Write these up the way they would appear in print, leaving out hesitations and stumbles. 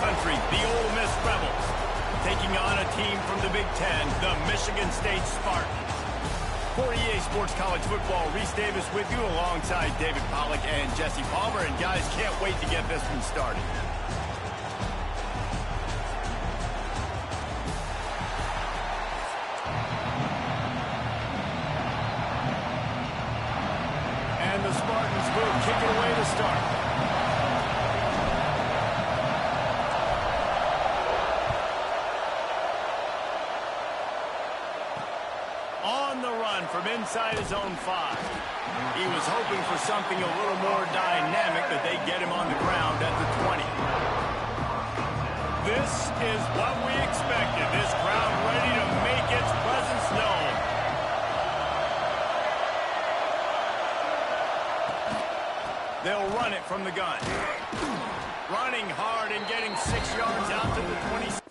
country, the Ole Miss Rebels, taking on a team from the Big Ten, the Michigan State Spartans. For EA Sports College Football, Reese Davis with you alongside David Pollack and Jesse Palmer. And guys, can't wait to get this one started. And the Spartans will kick it away to start. On the run from inside his own 5. He was hoping for something a little more dynamic, but they get him on the ground at the 20. This is what we expected. This crowd ready to make its presence known. They'll run it from the gun. Running hard and getting 6 yards out to the 20.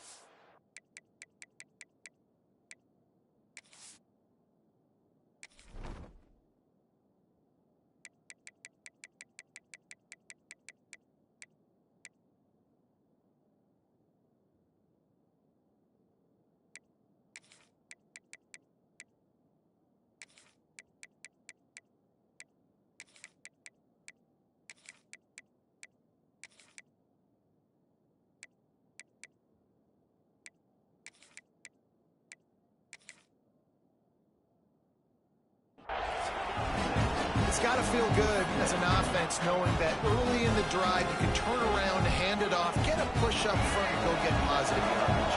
It's got to feel good as an offense knowing that early in the drive you can turn around, hand it off, get a push up front, and go get positive yardage.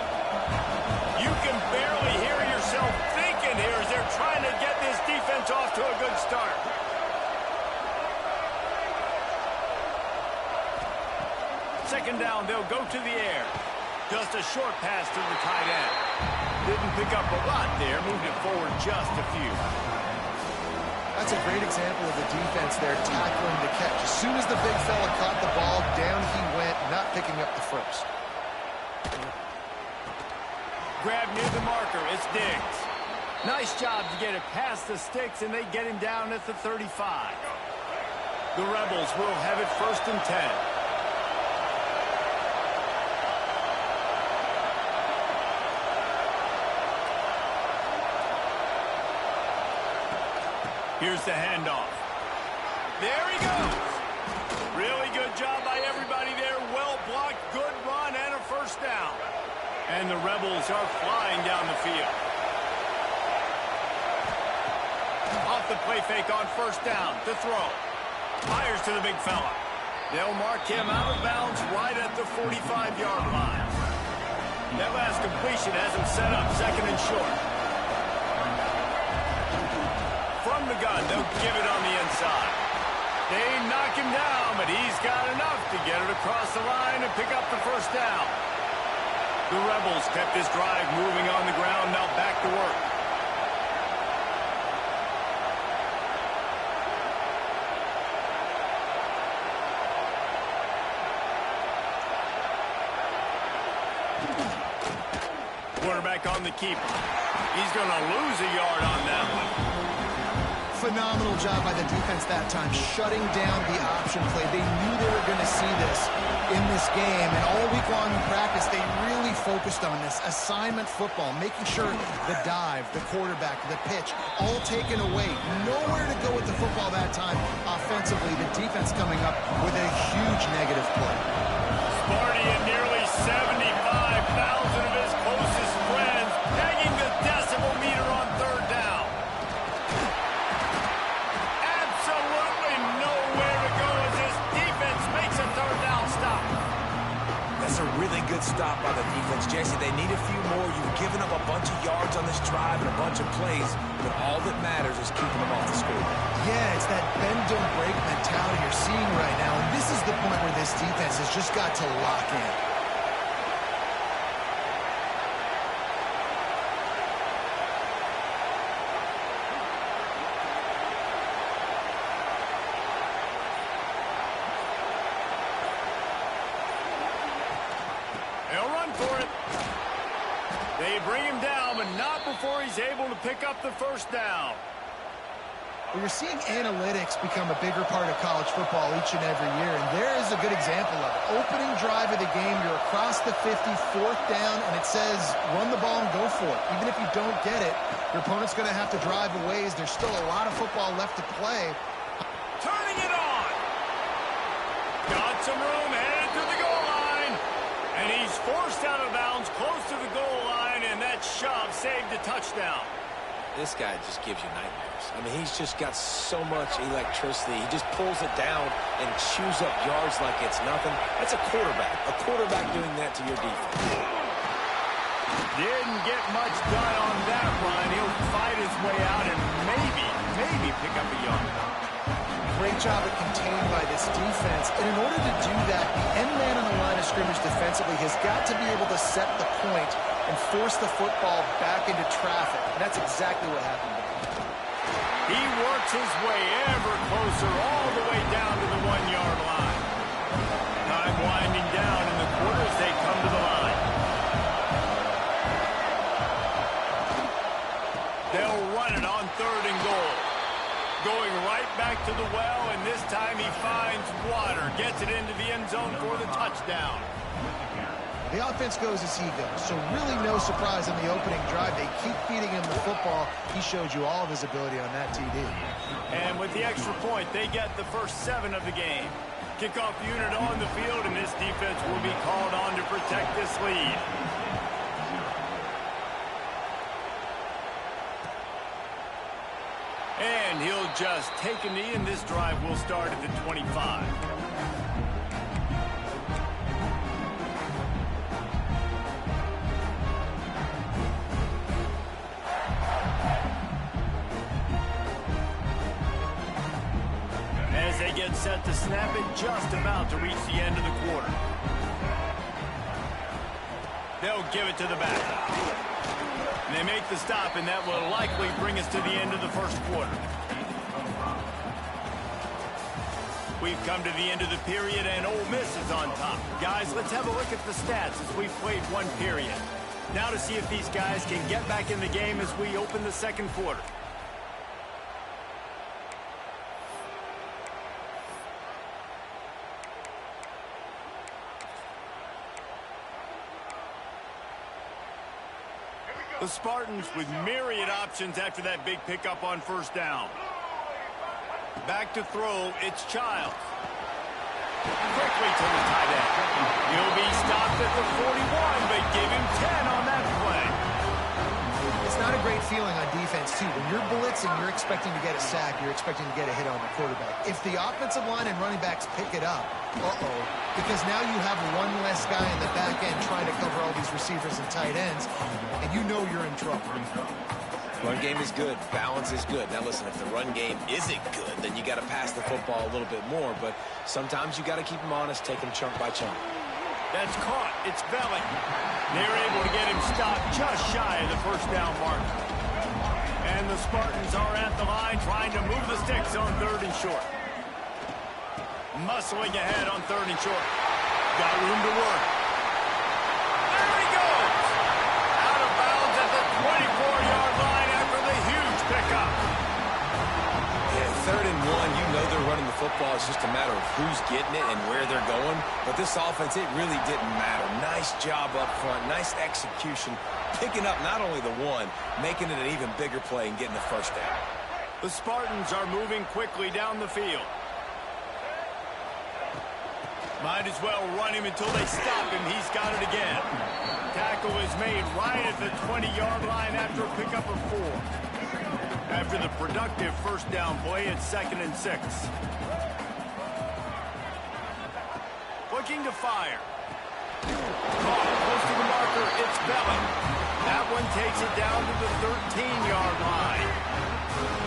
You can barely hear yourself thinking here as they're trying to get this defense off to a good start. Second down, they'll go to the air. Just a short pass to the tight end. Didn't pick up a lot there, moved it forward just a few. That's a great example of the defense there tackling the catch. As soon as the big fella caught the ball, down he went, not picking up the first. Grab near the marker, it's Diggs. Nice job to get it past the sticks, and they get him down at the 35. The Rebels will have it 1st and 10. Here's the handoff. There he goes. Really good job by everybody there. Well blocked, good run, and a 1st down. And the Rebels are flying down the field. Off the play fake on 1st down to throw. Fires to the big fella. They'll mark him out of bounds right at the 45-yard line. That last completion has him set up 2nd and short. From the gun, they'll give it on the inside. They knock him down, but he's got enough to get it across the line and pick up the 1st down. The Rebels kept this drive moving on the ground, now back to work. Quarterback on the keeper. He's going to lose a yard on that one. Phenomenal job by the defense that time, shutting down the option play. They knew they were going to see this in this game, and all week long in practice, they really focused on this assignment football, making sure the dive, the quarterback, the pitch, all taken away. Nowhere to go with the football that time offensively. The defense coming up with a huge negative play. Sparty and nearly 75,000 of his closest friends pegging the decibel meter on 3rd down. Absolutely nowhere to go as this defense makes a 3rd down stop. That's a really good stop by the defense, Jesse. They need a few more. You've given up a bunch of yards on this drive and a bunch of plays, but all that matters is keeping them off the score. Yeah, it's that bend don't break mentality you're seeing right now, and this is the point where this defense has just got to lock in. They'll run for it. They bring him down, but not before he's able to pick up the 1st down. Well, you're seeing analytics become a bigger part of college football each and every year, and there is a good example of it. Opening drive of the game, you're across the 50, 4th down, and it says run the ball and go for it. Even if you don't get it, your opponent's going to have to drive a ways. There's still a lot of football left to play. Turning it on. Got some room, headed to the goal line. And he's forced out of bounds close to the goal line, and that shove saved a touchdown. This guy just gives you nightmares. I mean, he's just got so much electricity. He just pulls it down and chews up yards like it's nothing. That's a quarterback. A quarterback doing that to your defense. Didn't get much done on that run. He'll fight his way out and maybe pick up a yard. Great job at containing by this defense. And in order to do that, the end man on the line of scrimmage defensively has got to be able to set the point and force the football back into traffic. And that's exactly what happened. He works his way ever closer all the way down to the 1-yard line. Time winding down in the quarter as they come to the line. They'll run it on 3rd and goal. Going right back to the well, and this time he finds water. Gets it into the end zone for the touchdown. The offense goes as he goes, so really no surprise on the opening drive. They keep feeding him the football. He showed you all of his ability on that TD. And with the extra point, they get the first 7 of the game. Kickoff unit on the field, and this defense will be called on to protect this lead. And he'll just take a knee, and this drive will start at the 25. As they get set to snap it, just about to reach the end of the quarter. They'll give it to the back. And they make the stop, and that will likely bring us to the end of the first quarter. We've come to the end of the period, and Ole Miss is on top. Guys, let's have a look at the stats as we've played one period. Now to see if these guys can get back in the game as we open the second quarter. The Spartans with myriad options after that big pickup on 1st down. Back to throw, it's Childs. Quickly to the tight end. He'll be stopped at the 41, but give him 10 on that play. It's not a great feeling on defense, too. When you're blitzing, you're expecting to get a sack. You're expecting to get a hit on the quarterback. If the offensive line and running backs pick it up, because now you have one less guy in the back end trying to cover all these receivers and tight ends, and you know you're in trouble. Run game is good. Balance is good. Now, listen, if the run game isn't good, then you got to pass the football a little bit more. But sometimes you got to keep them honest, take them chunk by chunk. That's caught. It's Belly. They're able to get him stopped just shy of the 1st down mark. And the Spartans are at the line trying to move the sticks on 3rd and short. Muscling ahead on 3rd and short. Got room to work. There he goes. Out of bounds at the 24-yard line after the huge pickup. Yeah, 3rd and 1, you know they're running the football. It's just a matter of who's getting it and where they're going. But this offense, it really didn't matter. Nice job up front. Nice execution. Picking up not only the 1, making it an even bigger play and getting the 1st down. The Spartans are moving quickly down the field. Might as well run him until they stop him. He's got it again. Tackle is made right at the 20-yard line after a pickup of 4. After the productive 1st down play, it's 2nd and 6. Looking to fire. Caught close to the marker. It's Belly. That one takes it down to the 13-yard line.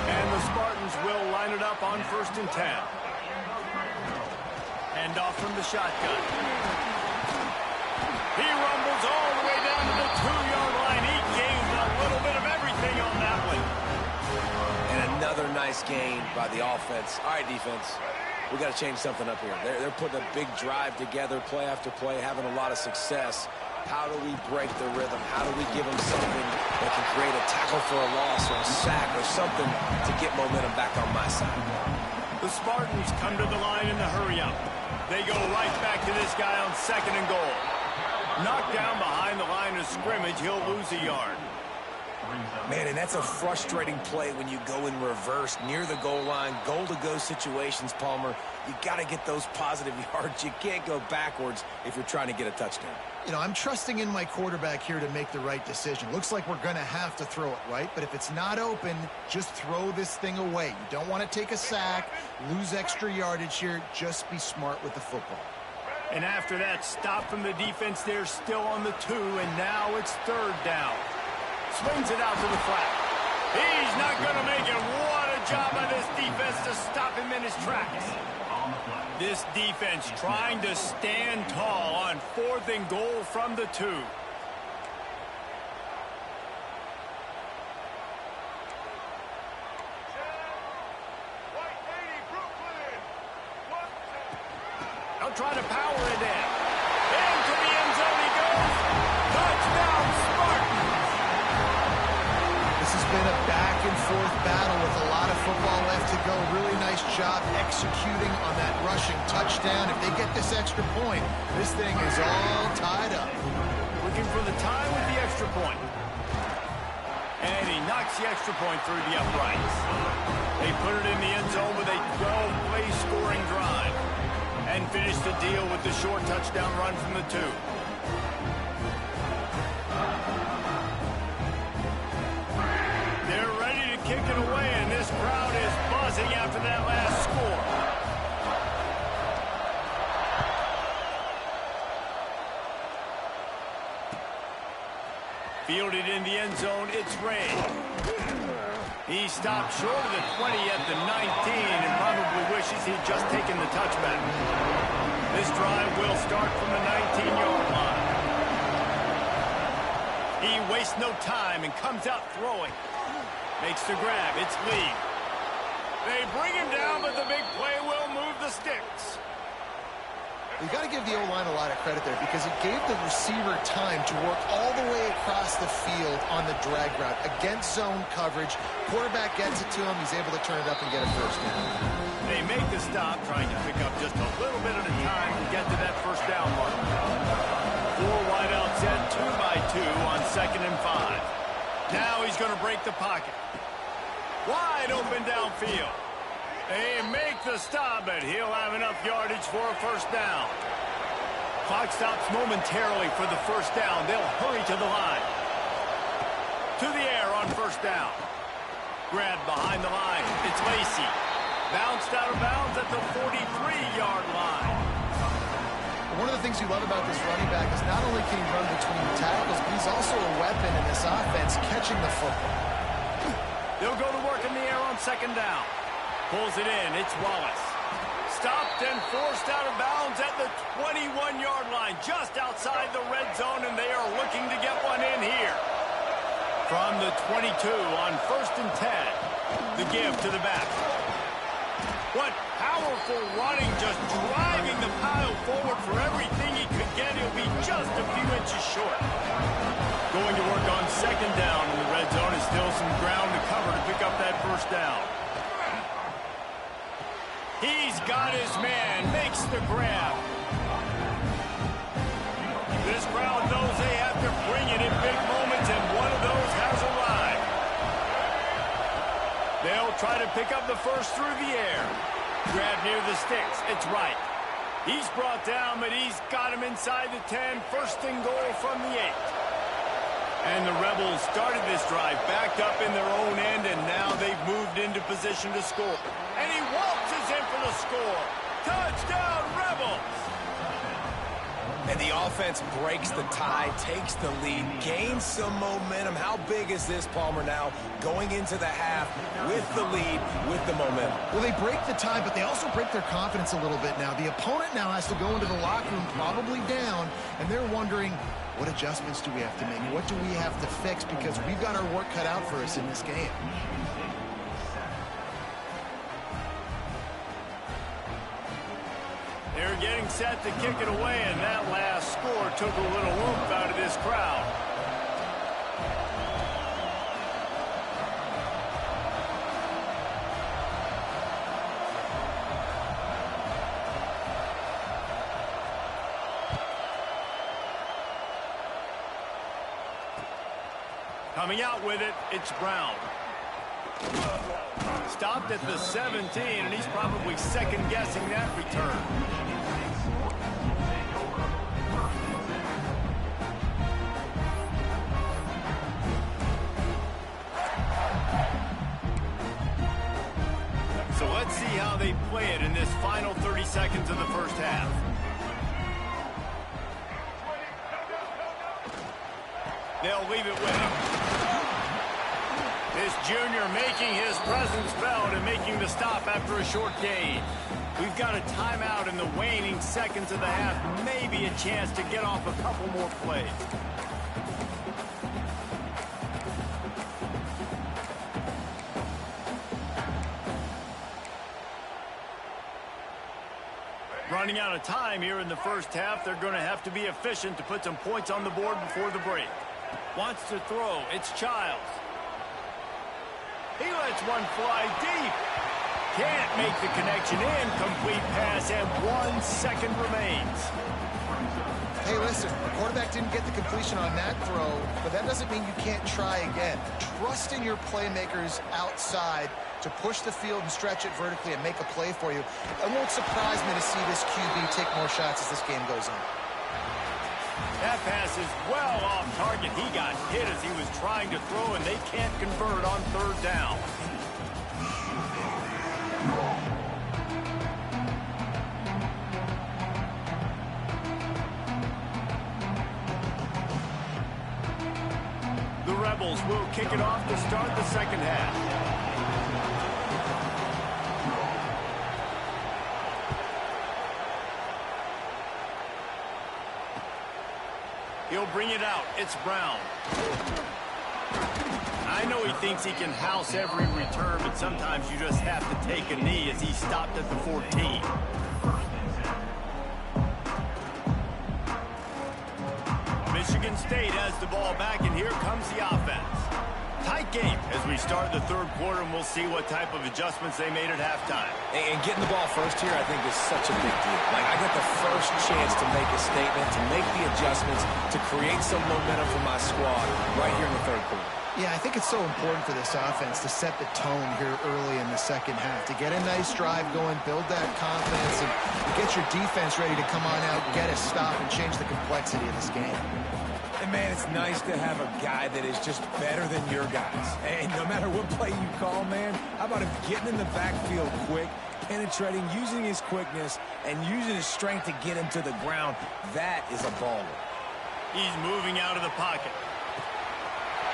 And the Spartans will line it up on 1st and 10. Hand off from the shotgun. He rumbles all the way down to the 2-yard line. He gains a little bit of everything on that one. And another nice gain by the offense. All right, defense, we got to change something up here. They're putting a big drive together, play after play, having a lot of success. How do we break the rhythm? How do we give them something that can create a tackle for a loss or a sack or something to get momentum back on my side? The Spartans come to the line in the hurry-up. They go right back to this guy on 2nd and goal. Knocked down behind the line of scrimmage, he'll lose a yard. Man, and that's a frustrating play when you go in reverse near the goal line, goal-to-go situations, Palmer. You got to get those positive yards. You can't go backwards if you're trying to get a touchdown. You know, I'm trusting in my quarterback here to make the right decision. Looks like we're going to have to throw it, right? But if it's not open, just throw this thing away. You don't want to take a sack, lose extra yardage here. Just be smart with the football. And after that stop from the defense, they're still on the 2, and now it's 3rd down. Swings it out to the flat. He's not going to make it. What a job by this defense to stop him in his tracks. This defense trying to stand tall on 4th and goal from the 2. They'll try to power it in. Into the end zone he goes. Touchdown, Spartans. This has been a back-and-forth battle with a lot of football left to go. Really nice job executing on that rushing touchdown. If they get this extra point, this thing is all tied up. Looking for the tie with the extra point. And he knocks the extra point through the uprights. They put it in the end zone with a 12-play scoring drive. And finish the deal with the short touchdown run from the 2. They're ready to kick it away, and this crowd is buzzing after that last score. Fielded in the end zone, it's Ray. He stopped short of the 20 at the 19 and probably wishes he'd just taken the touchback. This drive will start from the 19-yard line. He wastes no time and comes out throwing. Makes the grab. It's Lee. They bring him down, but the big play will move the sticks. You've got to give the O-line a lot of credit there because it gave the receiver time to work all the way across the field on the drag route. Against zone coverage, quarterback gets it to him, he's able to turn it up and get a first down. They make the stop, trying to pick up just a little bit at a time to get to that first down mark. 4 wideouts set, 2 by 2 on 2nd and 5. Now he's going to break the pocket. Wide open downfield. They make the stop, but he'll have enough yardage for a first down. Clock stops momentarily for the first down. They'll hurry to the line. To the air on first down. Grab behind the line. It's Lacey. Bounced out of bounds at the 43-yard line. One of the things you love about this running back is not only can he run between tackles, but he's also a weapon in this offense, catching the football. They'll go to work in the air on 2nd down. Pulls it in. It's Wallace. Stopped and forced out of bounds at the 21-yard line, just outside the red zone, and they are looking to get one in here. From the 22 on 1st and 10. The give to the back. What powerful running, just driving the pile forward for everything he could get. He'll be just a few inches short. Going to work on 2nd down in the red zone. Is still some ground to cover to pick up that first down. He's got his man, makes the grab. This crowd knows they have to bring it in big moments, and one of those has arrived. They'll try to pick up the first through the air. Grab near the sticks. It's right. He's brought down, but he's got him inside the 10. 1st and goal from the 8. And the Rebels started this drive backed up in their own end, and now they've moved into position to score. And he waltzes in for the score. Touchdown, Rebels! And the offense breaks the tie, takes the lead, gains some momentum. How big is this, Palmer, now going into the half with the lead, with the momentum? Well, they break the tie, but they also break their confidence a little bit now. The opponent now has to go into the locker room probably down, and they're wondering, what adjustments do we have to make? What do we have to fix? Because we've got our work cut out for us in this game. They're getting set to kick it away, and that last score took a little oomph out of this crowd. Coming out with it, it's Brown. Stopped at the 17, and he's probably second-guessing that return. So let's see how they play it in this final 30 seconds of the first half. They'll leave it with him. This junior making his presence felt and making the stop after a short gain. We've got a timeout in the waning seconds of the half. Maybe a chance to get off a couple more plays. Running out of time here in the first half. They're going to have to be efficient to put some points on the board before the break. Wants to throw. It's Childs. He lets one fly deep. Can't make the connection. Incomplete pass, and 1 second remains. Hey, listen, the quarterback didn't get the completion on that throw, but that doesn't mean you can't try again. Trust in your playmakers outside to push the field and stretch it vertically and make a play for you. It won't surprise me to see this QB take more shots as this game goes on. That pass is well off target. He got hit as he was trying to throw, and they can't convert on third down. The Rebels will kick it off to start the second half. He'll bring it out. It's Brown. I know he thinks he can house every return, but sometimes you just have to take a knee as he stopped at the 14. Michigan State has the ball back, and here comes the offense. Tight game as we start the third quarter, and we'll see what type of adjustments they made at halftime. And getting the ball first here, I think, is such a big deal. Like, I got the first chance to make a statement, to make the adjustments, to create some momentum for my squad right here in the third quarter. Yeah, I think it's so important for this offense to set the tone here early in the second half, to get a nice drive going, build that confidence, and get your defense ready to come on out, get a stop, and change the complexity of this game. And, man, it's nice to have a guy that is just better than your guys. And no matter what play you call, man, how about him getting in the backfield quick, penetrating, using his quickness, and using his strength to get him to the ground? That is a baller. He's moving out of the pocket.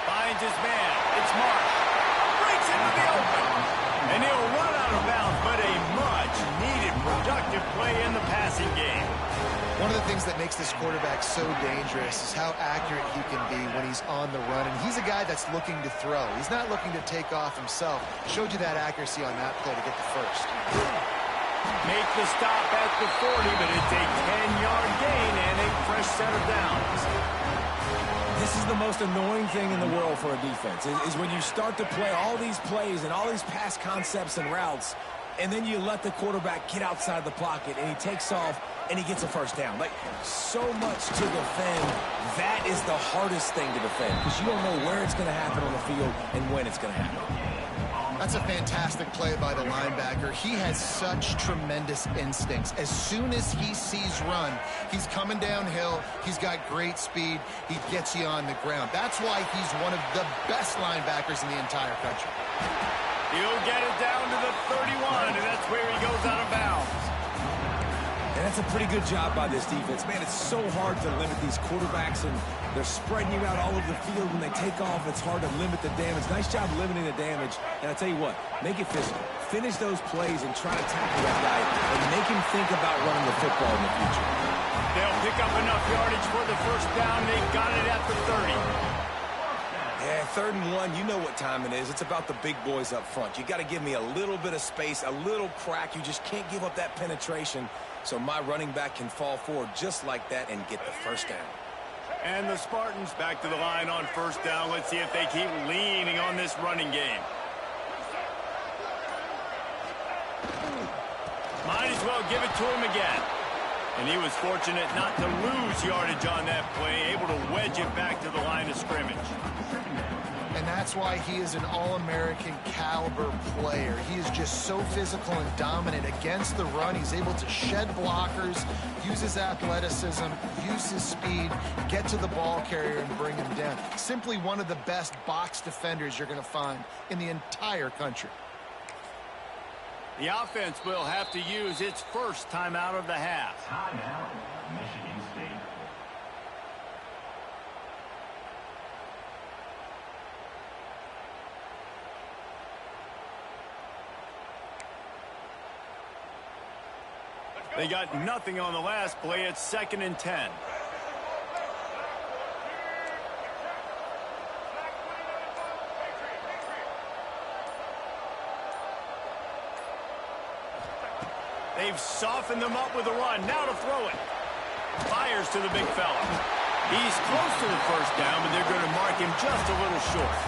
Finds his man. It's Marsh. Breaks into the open. And he'll run out of bounds, but a much-needed productive play in the passing game. One of the things that makes this quarterback so dangerous is how accurate he can be when he's on the run. And he's a guy that's looking to throw. He's not looking to take off himself. Showed you that accuracy on that play to get the first. Make the stop at the 40, but it's a 10-yard gain and a fresh set of downs. This is the most annoying thing in the world for a defense, is when you start to play all these plays and all these pass concepts and routes, and then you let the quarterback get outside the pocket, and he takes off, and he gets a first down. Like, so much to defend. That is the hardest thing to defend, because you don't know where it's going to happen on the field and when it's going to happen. That's a fantastic play by the linebacker. He has such tremendous instincts. As soon as he sees run, he's coming downhill. He's got great speed. He gets you on the ground. That's why he's one of the best linebackers in the entire country. He'll get it down to the 31, and that's where he goes out of bounds. And that's a pretty good job by this defense. Man, it's so hard to limit these quarterbacks, and they're spreading you out all over the field. When they take off, it's hard to limit the damage. Nice job limiting the damage. And I'll tell you what, make it physical. Finish those plays and try to tackle that guy and make him think about running the football in the future. They'll pick up enough yardage for the first down. They got it at the 30. Yeah, 3rd and 1, you know what time it is. It's about the big boys up front. You got to give me a little bit of space, a little crack. You just can't give up that penetration, so my running back can fall forward just like that and get the first down. And the Spartans back to the line on first down. Let's see if they keep leaning on this running game. Might as well give it to him again. And he was fortunate not to lose yardage on that play, able to wedge it back to the line of scrimmage. that's why he is an All-American caliber player. He is just so physical and dominant against the run. He's able to shed blockers, use his athleticism, use his speed, get to the ball carrier and bring him down. Simply one of the best box defenders you're going to find in the entire country. The offense will have to use its first timeout of the half. Timeout, Michigan State. They got nothing on the last play. It's 2nd and 10. They've softened them up with a run. Now to throw it. Fires to the big fella. He's close to the first down, but they're going to mark him just a little short.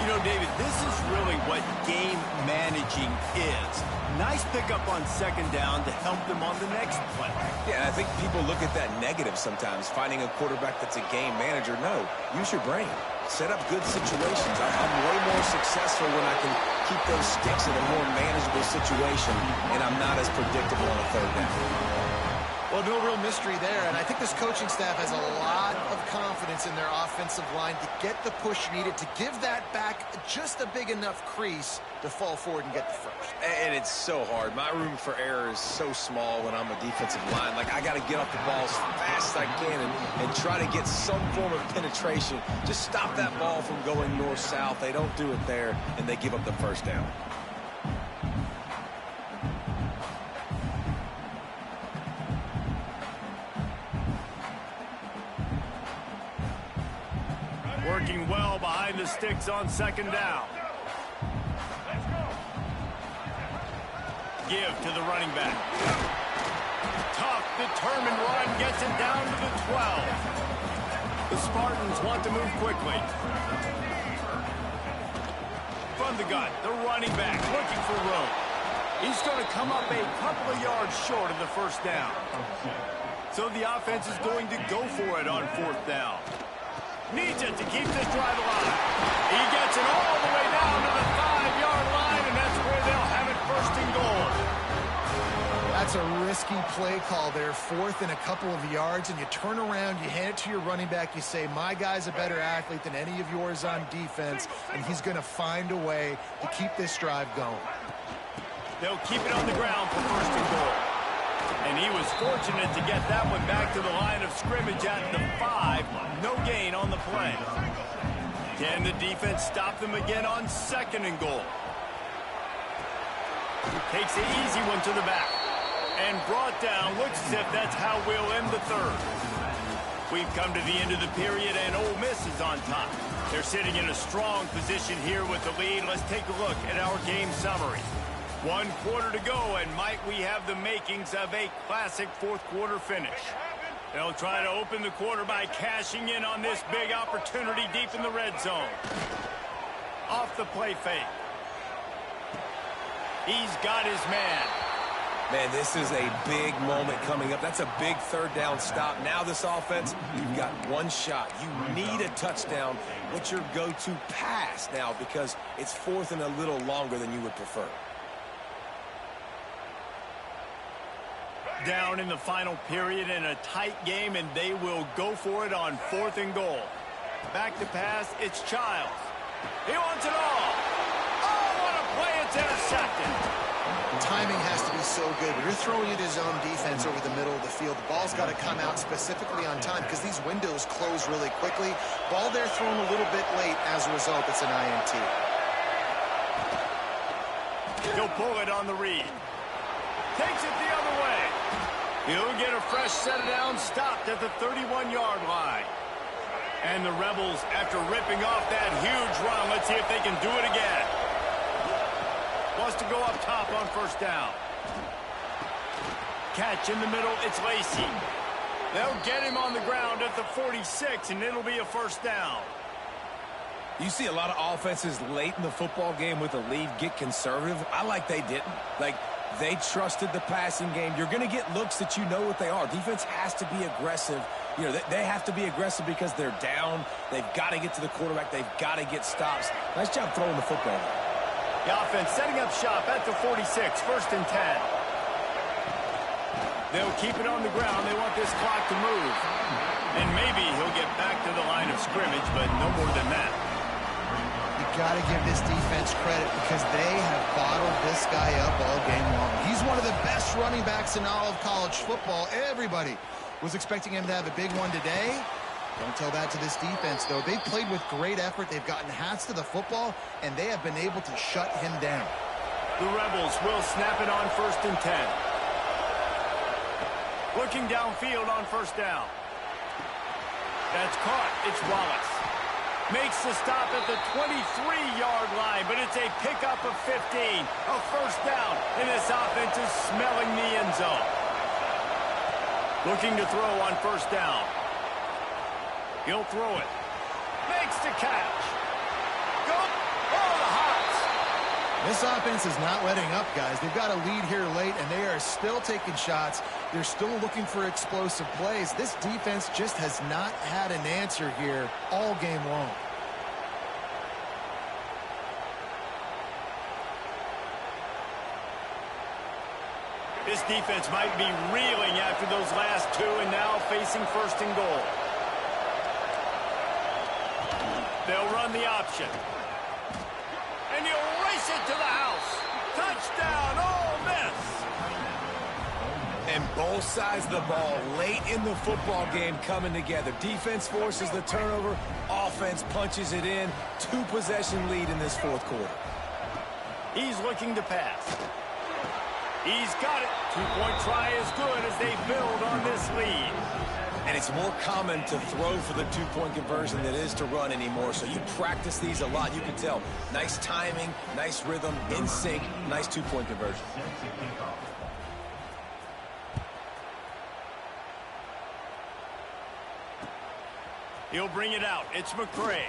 You know, David, this is really what game managing is. Nice pickup on 2nd down to help them on the next play. Yeah, I think people look at that negative sometimes, finding a quarterback that's a game manager. No, use your brain. Set up good situations. I'm way more successful when I can keep those sticks in a more manageable situation, and I'm not as predictable on a 3rd down. Well, no real mystery there, and I think this coaching staff has a lot of confidence in their offensive line to get the push needed, to give that back just a big enough crease to fall forward and get the first. And it's so hard. My room for error is so small when I'm a defensive line. Like, I got to get off the ball as fast as I can and try to get some form of penetration. Just stop that ball from going north-south. They don't do it there, and they give up the first down. Working well behind the sticks on 2nd down. Give to the running back. Tough, determined run gets it down to the 12. The Spartans want to move quickly. From the gun, the running back looking for room. He's going to come up a couple of yards short of the first down. So the offense is going to go for it on 4th down. Needs it to keep this drive alive. He gets it all the way down to the 5-yard line, and that's where they'll have it 1st and goal. That's a risky play call there, 4th and a couple of yards, and you turn around, you hand it to your running back, you say, my guy's a better athlete than any of yours on defense, and he's going to find a way to keep this drive going. They'll keep it on the ground for 1st and goal. And he was fortunate to get that one back to the line of scrimmage at the 5. No gain on the play. Can the defense stop them again on 2nd and goal? Takes the easy one to the back. And brought down. Looks as if that's how we'll end the 3rd. We've come to the end of the period, and Ole Miss is on top. They're sitting in a strong position here with the lead. Let's take a look at our game summary. 1 quarter to go, and might we have the makings of a classic 4th quarter finish. They'll try to open the quarter by cashing in on this big opportunity deep in the red zone. Off the play fake. He's got his man. Man, this is a big moment coming up. That's a big 3rd down stop. Now this offense, you've got one shot. You need a touchdown. What's your go-to pass now? Because it's 4th and a little longer than you would prefer. Down in the final period in a tight game, and they will go for it on 4th and goal. Back to pass, it's Childs. He wants it all. Oh, what a play, it's intercepted. Timing has to be so good. When you're throwing it his own defense over the middle of the field, the ball's got to come out specifically on time because these windows close really quickly. Ball there thrown a little bit late. As a result, it's an INT. He'll pull it on the read. Takes it the other way. He'll get a fresh set down, stopped at the 31-yard line. And the Rebels, after ripping off that huge run, let's see if they can do it again. Wants to go up top on 1st down. Catch in the middle, it's Lacey. They'll get him on the ground at the 46, and it'll be a 1st down. You see a lot of offenses late in the football game with a lead get conservative. I like they didn't. Like, they trusted the passing game. You're going to get looks that you know what they are. Defense has to be aggressive You know, they have to be aggressive because they're down. They've got to get to the quarterback. They've got to get stops. Nice job throwing the football. The offense setting up shop at the 46, 1st and 10. They'll keep it on the ground. They want this clock to move. And maybe he'll get back to the line of scrimmage, but no more than that. You got to give this defense credit because they have bottled this guy up all game long. He's one of the best running backs in all of college football. Everybody was expecting him to have a big one today. Don't tell that to this defense, though. They've played with great effort. They've gotten hats to the football, and they have been able to shut him down. The Rebels will snap it on 1st and 10. Looking downfield on 1st down. That's caught. It's Wallace. Makes the stop at the 23-yard line, but it's a pickup of 15. A 1st down, and this offense is smelling the end zone. Looking to throw on 1st down. He'll throw it. Makes the catch. Go. Oh, the Hawks. This offense is not letting up, guys. They've got a lead here late, and they are still taking shots. They're still looking for explosive plays. This defense just has not had an answer here all game long. This defense might be reeling after those last two and now facing 1st and goal. They'll run the option. And he'll race it to the house. Touchdown, Ole Miss. And both sides of the ball late in the football game coming together. Defense forces the turnover. Offense punches it in. 2-possession lead in this 4th quarter. He's looking to pass. He's got it. 2-point try is good as they build on this lead. And it's more common to throw for the 2-point conversion than it is to run anymore. So you practice these a lot. You can tell. Nice timing, nice rhythm, in sync, nice 2-point conversion. He'll bring it out. It's McCray.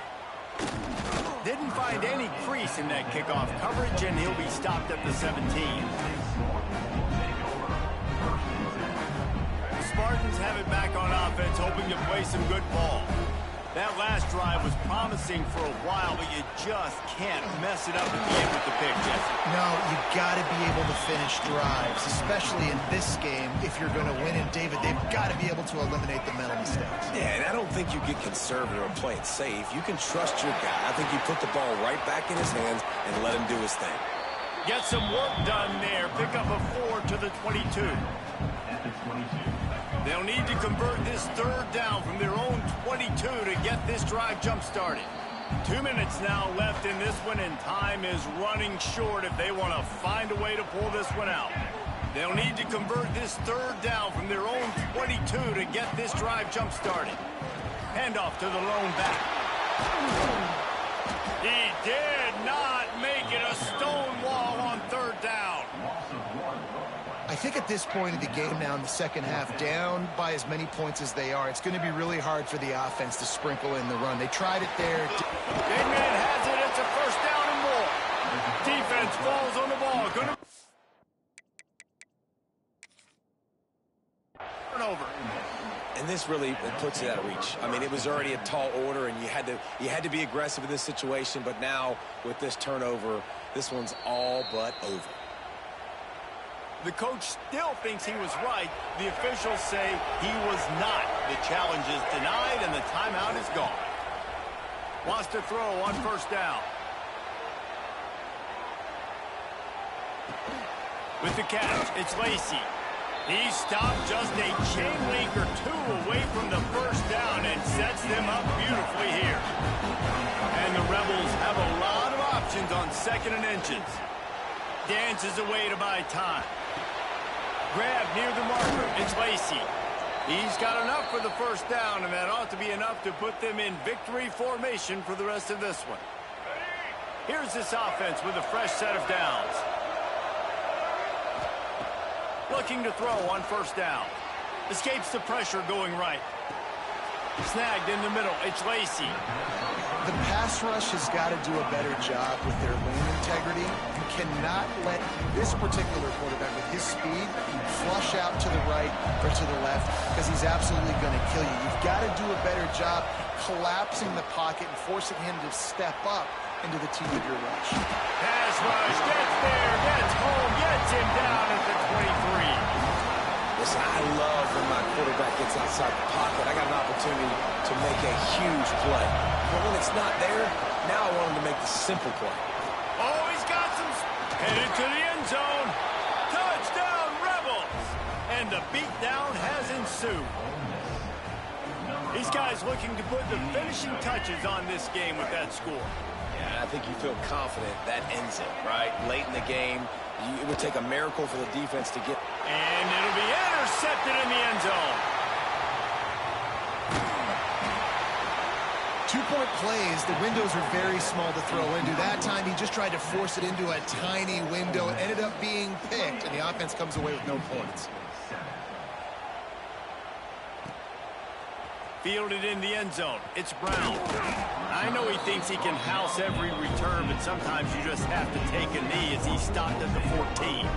Didn't find any crease in that kickoff coverage, and he'll be stopped at the 17. Spartans have it back on offense, hoping to play some good ball. That last drive was promising for a while, but you just can't mess it up at the end with the pick, Jesse. No, you got to be able to finish drives, especially in this game. If you're going to win, and David, they've got to be able to eliminate the mental mistakes. Yeah, and I don't think you get conservative or play it safe. You can trust your guy. I think you put the ball right back in his hands and let him do his thing. Get some work done there. Pick up a 4 to the 22. At the 22. They'll need to convert this 3rd down from their own 22 to get this drive jump-started. 2 minutes now left in this one, and time is running short if they want to find a way to pull this one out. They'll need to convert this 3rd down from their own 22 to get this drive jump-started. Handoff to the lone back. He did not make it. A stone wall on 3rd down. I think at this point of the game now in the second half, down by as many points as they are, it's going to be really hard for the offense to sprinkle in the run. They tried it there. Inman has it. It's a 1st down and more. Defense falls on the ball. Going to turnover. And this really puts it out of reach. I mean, it was already a tall order, and you had to be aggressive in this situation. But now with this turnover, this one's all but over. The coach still thinks he was right. The officials say he was not. The challenge is denied, and the timeout is gone. Wants to throw on 1st down. With the catch, it's Lacey. He stopped just a chain link or 2 away from the 1st down and sets them up beautifully here. And the Rebels have a lot of options on 2nd and inches. Dances away to buy time. Grab near the marker. It's Lacey. He's got enough for the 1st down, and that ought to be enough to put them in victory formation for the rest of this one. Here's this offense with a fresh set of downs. Looking to throw on 1st down. Escapes the pressure going right. Snagged in the middle. It's Lacey. The pass rush has got to do a better job with their lane integrity. You cannot let this particular quarterback with his speed flush out to the right or to the left because he's absolutely going to kill you. You've got to do a better job collapsing the pocket and forcing him to step up into the teeth of your rush. Pass rush, gets there, gets home, gets him down at the 23. Listen, I love when my quarterback gets outside the pocket. I got an opportunity to make a huge play. But when it's not there, now I want him to make the simple play. Oh, he's got some... Headed to the end zone. Touchdown, Rebels! And the beatdown has ensued. These guys looking to put the finishing touches on this game with that score. Yeah, I think you feel confident that ends it, right? Late in the game, it would take a miracle for the defense to get... And it'll be intercepted in the end zone. 2-point plays, the windows are very small to throw into. That time, he just tried to force it into a tiny window. It ended up being picked, and the offense comes away with no points. Fielded in the end zone. It's Brown. I know he thinks he can house every return, but sometimes you just have to take a knee as he stopped at the 14.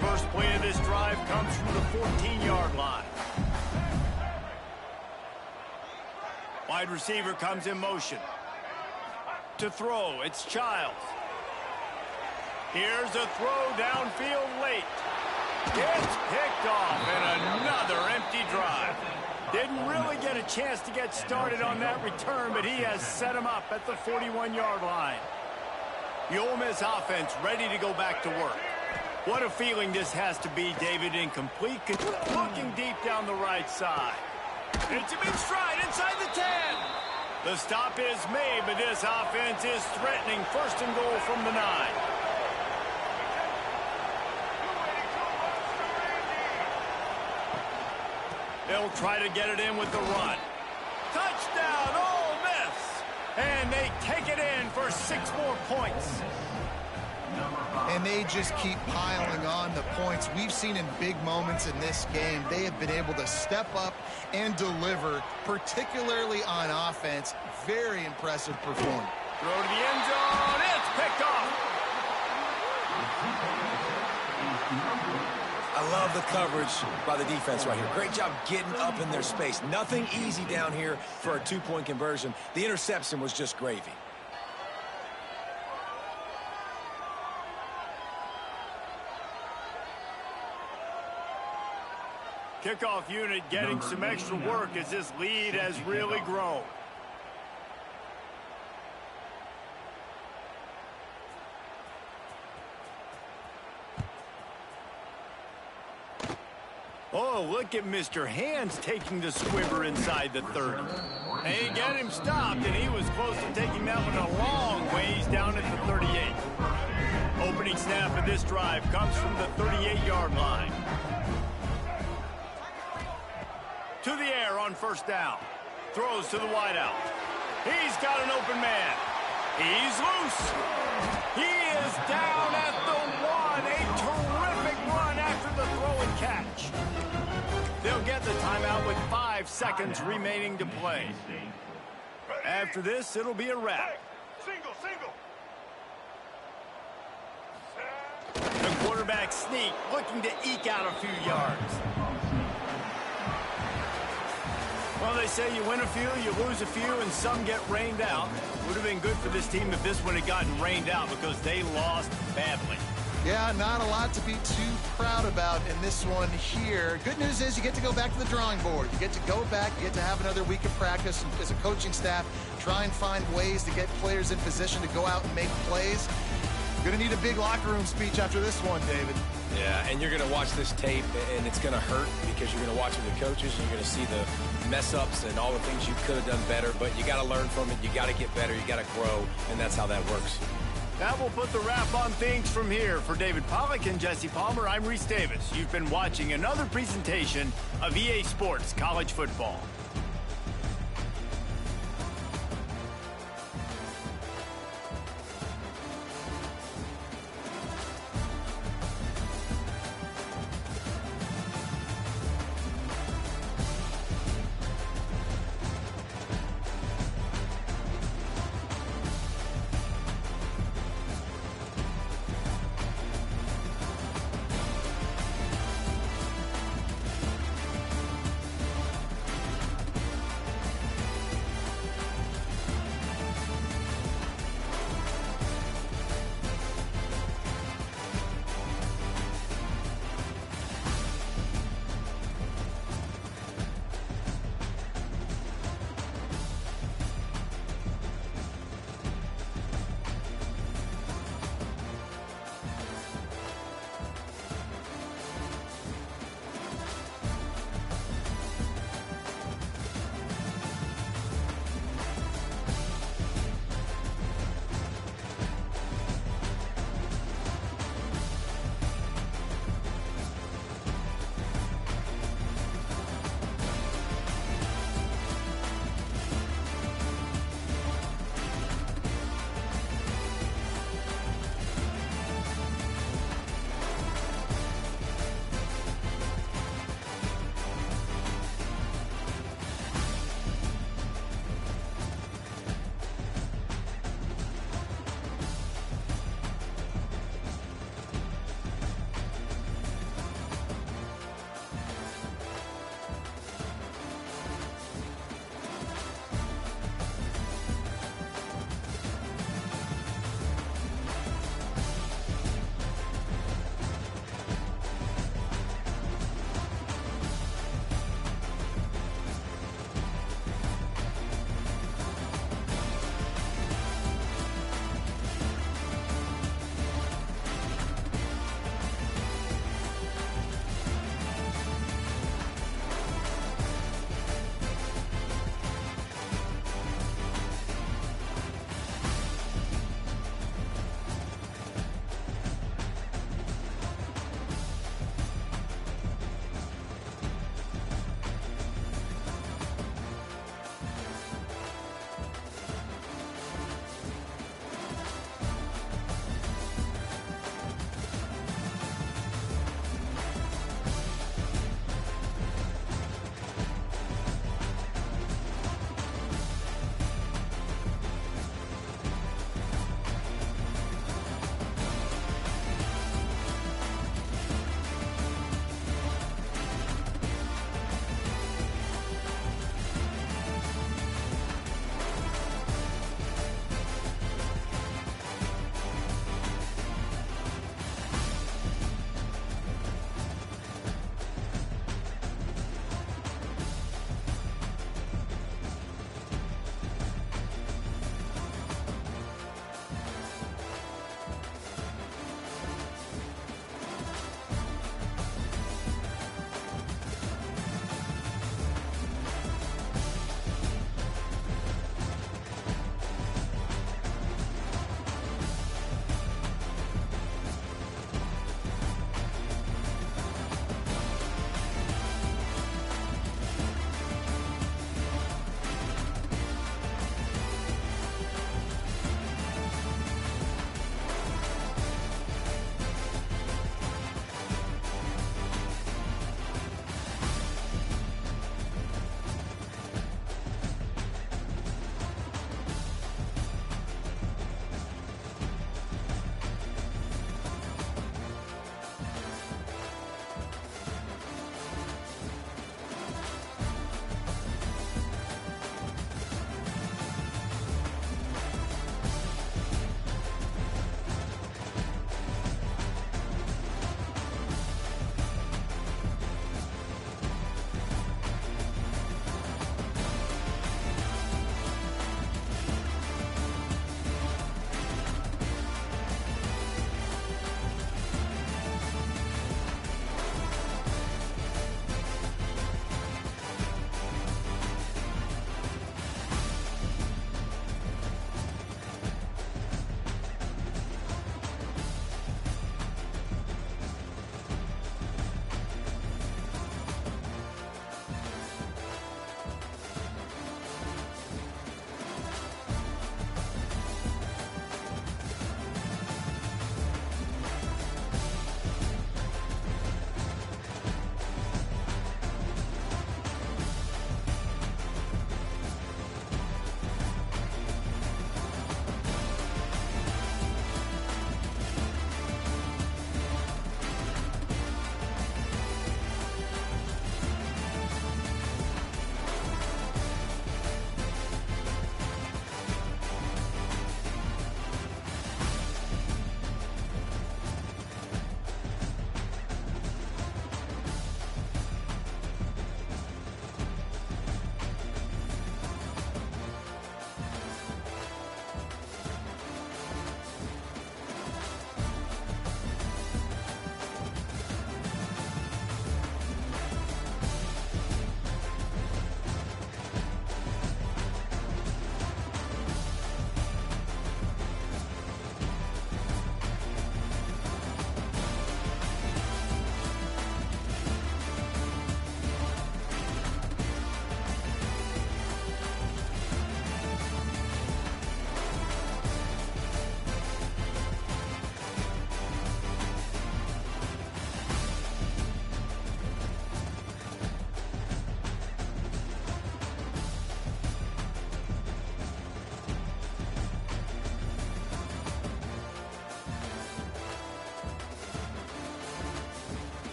First play of this drive comes from the 14-yard line. Wide receiver comes in motion. To throw, it's Childs. Here's a throw downfield late. It's picked off, and another empty drive. Didn't really get a chance to get started on that return, but he has set him up at the 41-yard line. The Ole Miss offense ready to go back to work. What a feeling this has to be, David, in complete control. Looking deep down the right side. It's him in stride inside the 10. The stop is made, but this offense is threatening first and goal from the 9. They'll try to get it in with the run. Touchdown, Ole Miss! And they take it in for 6 more points. And they just keep piling on the points. We've seen in big moments in this game, they have been able to step up and deliver, particularly on offense. Very impressive performance. Throw to the end zone. It's picked off. I love the coverage by the defense right here. Great job getting up in their space. Nothing easy down here for a 2-point conversion. The interception was just gravy. Kickoff unit getting some extra work as this lead has really grown. Oh, look at Mr. Hands taking the squibber inside the 30. They get him stopped, and he was close to taking that one a long ways down at the 38. Opening snap of this drive comes from the 38-yard line. To the air on first down. Throws to the wideout. He's got an open man. He's loose. He is down at the 1. A terrific run after the throw and catch. They'll get the timeout with 5 seconds remaining to play. After this, it'll be a wrap. The quarterback sneak, looking to eke out a few yards. Well, they say you win a few, you lose a few, and some get rained out. Would have been good for this team if this one had gotten rained out because they lost badly. Yeah, not a lot to be too proud about in this one here. Good news is you get to go back to the drawing board. You get to go back, you get to have another week of practice as a coaching staff, try and find ways to get players in position to go out and make plays. Going to need a big locker room speech after this one, David. Yeah, and you're going to watch this tape, and it's going to hurt because you're going to watch it with the coaches, and you're going to see the mess-ups and all the things you could have done better, but you got to learn from it. You got to get better. You got to grow, and that's how that works. That will put the wrap on things from here. For David Pollack and Jesse Palmer, I'm Reese Davis. You've been watching another presentation of EA Sports College Football.